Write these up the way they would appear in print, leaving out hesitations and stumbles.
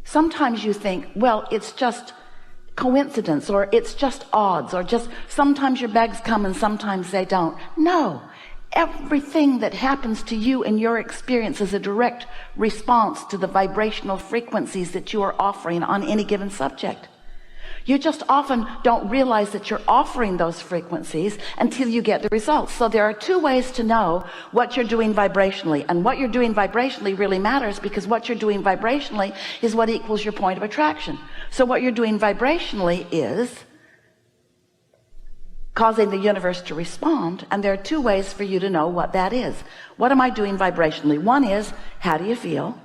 Sometimes you think, well, it's just coincidence, or it's just odds, or just sometimes your bags come and sometimes they don't. No, everything that happens to you in your experience is a direct response to the vibrational frequencies that you are offering on any given subject. You just often don't realize that you're offering those frequencies until you get the results. So there are two ways to know what you're doing vibrationally, and what you're doing vibrationally really matters, because what you're doing vibrationally is what equals your point of attraction. So what you're doing vibrationally is causing the universe to respond, and there are two ways for you to know what that is. What am I doing vibrationally? One is, how do you feel?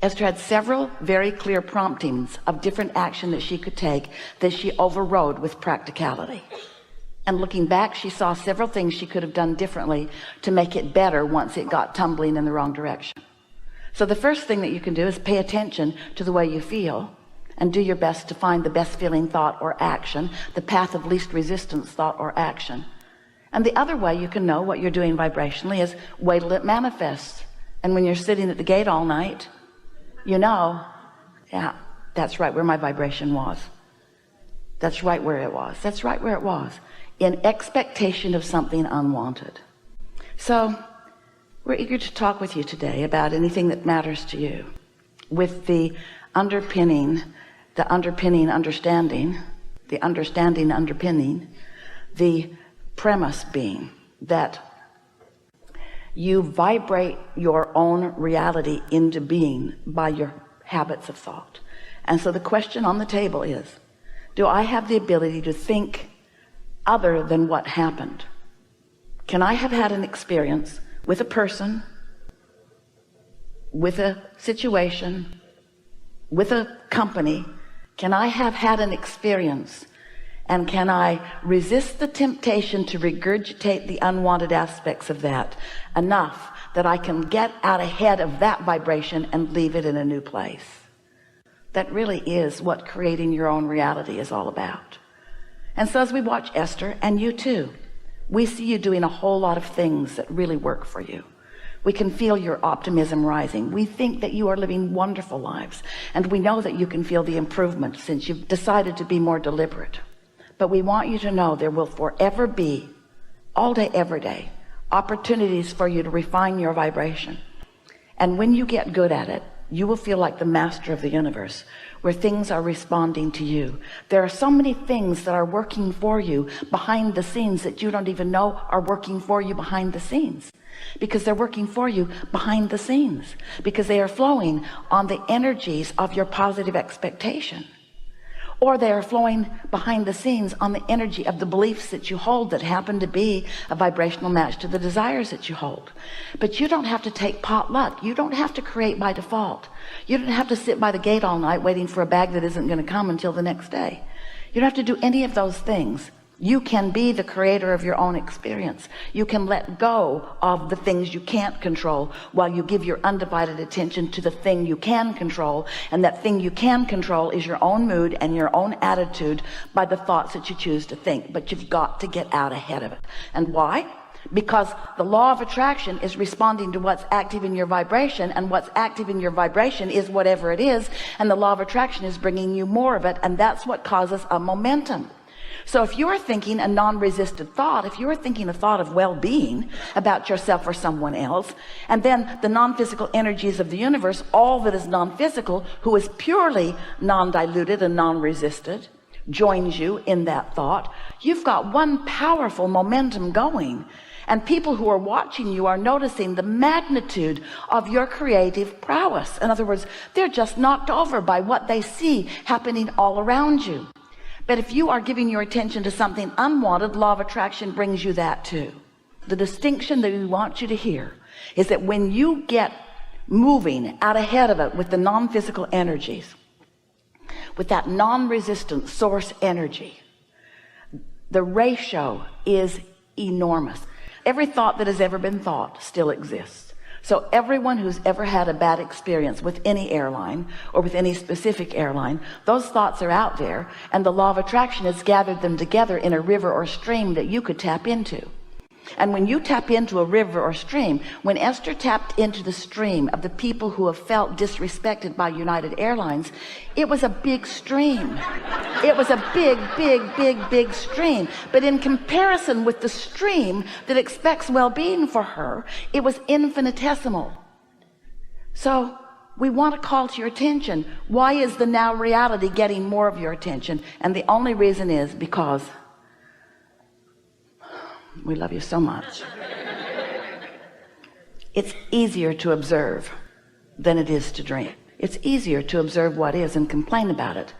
Esther had several very clear promptings of different action that she could take that she overrode with practicality. And looking back, she saw several things she could have done differently to make it better once it got tumbling in the wrong direction. So the first thing that you can do is pay attention to the way you feel, and do your best to find the best feeling thought or action, the path of least resistance thought or action. And the other way you can know what you're doing vibrationally is wait till it manifests. And when you're sitting at the gate all night, you know, yeah, that's right where my vibration was. That's right where it was. That's right where it was, in expectation of something unwanted. So we're eager to talk with you today about anything that matters to you, with the understanding underpinning, the premise being that you vibrate your own reality into being by your habits of thought. And so the question on the table is, do I have the ability to think other than what happened? Can I have had an experience with a person, with a situation, with a company? Can I have had an experience, and can I resist the temptation to regurgitate the unwanted aspects of that enough that I can get out ahead of that vibration and leave it in a new place? That really is what creating your own reality is all about. And so as we watch Esther, and you too, we see you doing a whole lot of things that really work for you. We can feel your optimism rising. We think that you are living wonderful lives, and we know that you can feel the improvement since you've decided to be more deliberate. But we want you to know there will forever be, all day, every day, opportunities for you to refine your vibration. And when you get good at it, you will feel like the master of the universe, where things are responding to you. There are so many things that are working for you behind the scenes that you don't even know are working for you behind the scenes, because they're working for you behind the scenes, because they are flowing on the energies of your positive expectation, or they are flowing behind the scenes on the energy of the beliefs that you hold that happen to be a vibrational match to the desires that you hold. But you don't have to take pot luck. You don't have to create by default. You don't have to sit by the gate all night waiting for a bag that isn't going to come until the next day. You don't have to do any of those things. You can be the creator of your own experience. You can let go of the things you can't control while you give your undivided attention to the thing you can control. And that thing you can control is your own mood and your own attitude by the thoughts that you choose to think. But you've got to get out ahead of it. And why? Because the law of attraction is responding to what's active in your vibration, and what's active in your vibration is whatever it is, and the law of attraction is bringing you more of it, and that's what causes a momentum. So if you are thinking a non-resisted thought, if you are thinking a thought of well-being about yourself or someone else, and then the non-physical energies of the universe, all that is non-physical, who is purely non-diluted and non-resisted, joins you in that thought, you've got one powerful momentum going. And people who are watching you are noticing the magnitude of your creative prowess. In other words, they're just knocked over by what they see happening all around you. But if you are giving your attention to something unwanted, law of attraction brings you that too. The distinction that we want you to hear is that when you get moving out ahead of it with the non-physical energies, with that non-resistant source energy, the ratio is enormous. Every thought that has ever been thought still exists. So everyone who's ever had a bad experience with any airline or with any specific airline, those thoughts are out there, and the law of attraction has gathered them together in a river or stream that you could tap into. And when you tap into a river or stream, when Esther tapped into the stream of the people who have felt disrespected by United Airlines, it was a big stream. It was a big stream. But in comparison with the stream that expects well-being for her, it was infinitesimal. So we want to call to your attention, why is the now reality getting more of your attention? And the only reason is because we love you so much. It's easier to observe than it is to dream. It's easier to observe what is and complain about it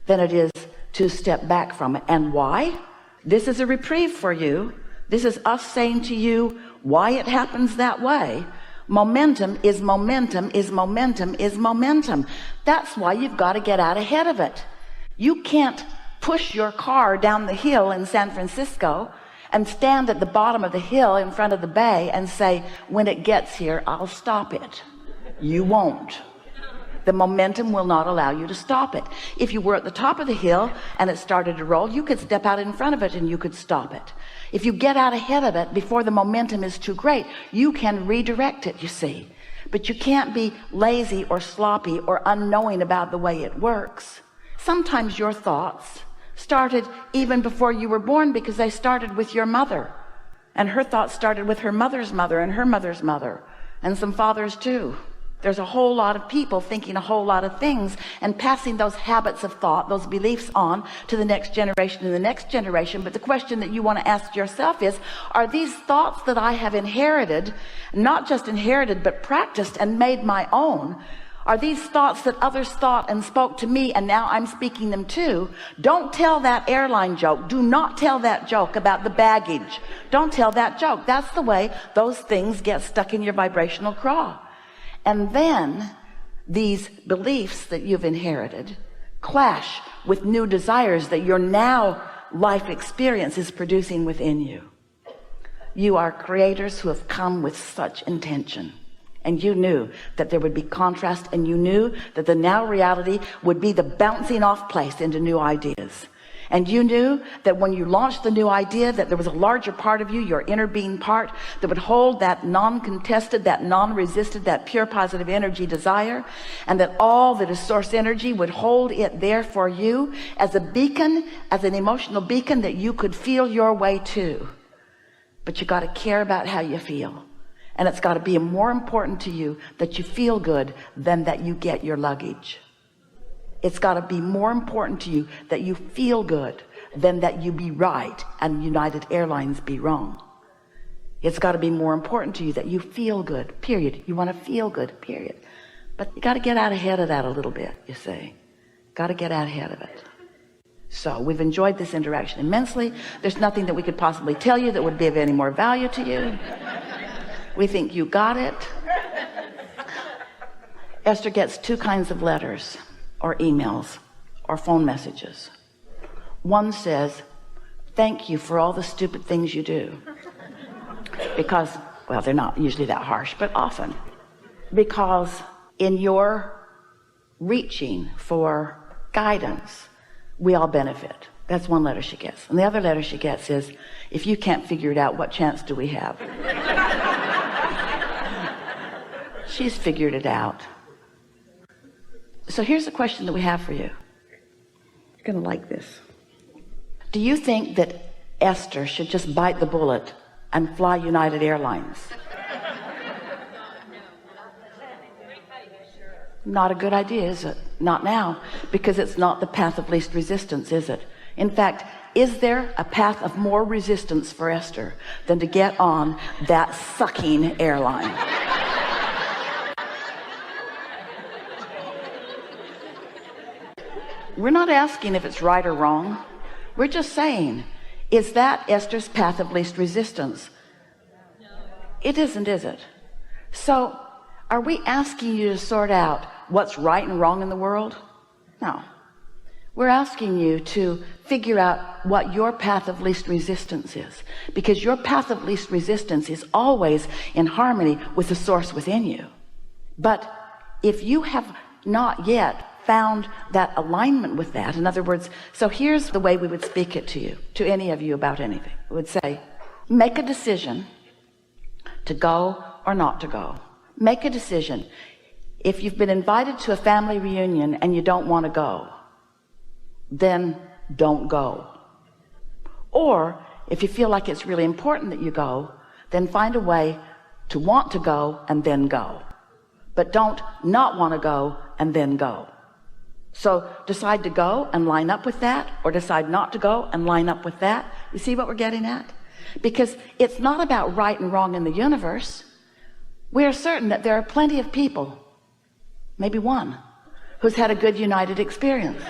than it is to step back from it. And why? This is a reprieve for you. This is us saying to you why it happens that way. Momentum is momentum is momentum is momentum. That's why you've got to get out ahead of it. You can't push your car down the hill in San Francisco and stand at the bottom of the hill in front of the bay and say, when it gets here, I'll stop it. You won't. The momentum will not allow you to stop it. If you were at the top of the hill and it started to roll, you could step out in front of it and you could stop it. If you get out ahead of it before the momentum is too great, you can redirect it, you see. But you can't be lazy or sloppy or unknowing about the way it works. Sometimes your thoughts started even before you were born because they started with your mother. And her thoughts started with her mother's mother and her mother's mother. And some fathers too. There's a whole lot of people thinking a whole lot of things and passing those habits of thought, those beliefs on to the next generation and the next generation. But the question that you want to ask yourself is, are these thoughts that I have inherited, not just inherited, but practiced and made my own? Are these thoughts that others thought and spoke to me and now I'm speaking them too? Don't tell that airline joke. Do not tell that joke about the baggage. Don't tell that joke. That's the way those things get stuck in your vibrational craw. And then these beliefs that you've inherited clash with new desires that your now life experience is producing within you. You are creators who have come with such intention. And you knew that there would be contrast, and you knew that the now reality would be the bouncing off place into new ideas. And you knew that when you launched the new idea, that there was a larger part of you, your inner being part, that would hold that non-contested, that non-resisted, that pure positive energy desire, and that all that is source energy would hold it there for you as a beacon, as an emotional beacon that you could feel your way to. But you got to care about how you feel. And it's got to be more important to you that you feel good than that you get your luggage. It's got to be more important to you that you feel good than that you be right and United Airlines be wrong. It's got to be more important to you that you feel good, period. You want to feel good, period. But you got to get out ahead of that a little bit, you see. Got to get out ahead of it. So we've enjoyed this interaction immensely. There's nothing that we could possibly tell you that would be of any more value to you. We think you got it. Esther gets two kinds of letters or emails or phone messages. One says, thank you for all the stupid things you do. Because, well, they're not usually that harsh, but often. Because in your reaching for guidance, we all benefit. That's one letter she gets. And the other letter she gets is, if you can't figure it out, what chance do we have? She's figured it out. So here's a question that we have for you. You're going to like this. Do you think that Esther should just bite the bullet and fly United Airlines? Not a good idea, is it? Not now, because it's not the path of least resistance, is it? In fact, is there a path of more resistance for Esther than to get on that sucking airline? We're not asking if it's right or wrong. We're just saying, is that Esther's path of least resistance? It isn't, is it? So are we asking you to sort out what's right and wrong in the world? No. We're asking you to figure out what your path of least resistance is, because your path of least resistance is always in harmony with the source within you. But if you have not yet found that alignment with that, in other words, so here's the way we would speak it to you, to any of you about anything. We would say, Make a decision to go or not to go. Make a decision. If you've been invited to a family reunion and you don't want to go, then don't go. Or if you feel like it's really important that you go, then find a way to want to go and then go. But don't not want to go and then go. So decide to go and line up with that, or decide not to go and line up with that. You see what we're getting at? Because it's not about right and wrong in the universe. We are certain that there are plenty of people, maybe one, who's had a good united experience.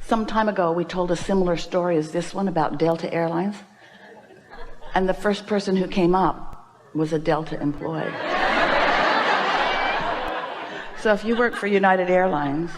Some time ago we told a similar story as this one about Delta Airlines, and the first person who came up was a Delta employee. So if you work for United Airlines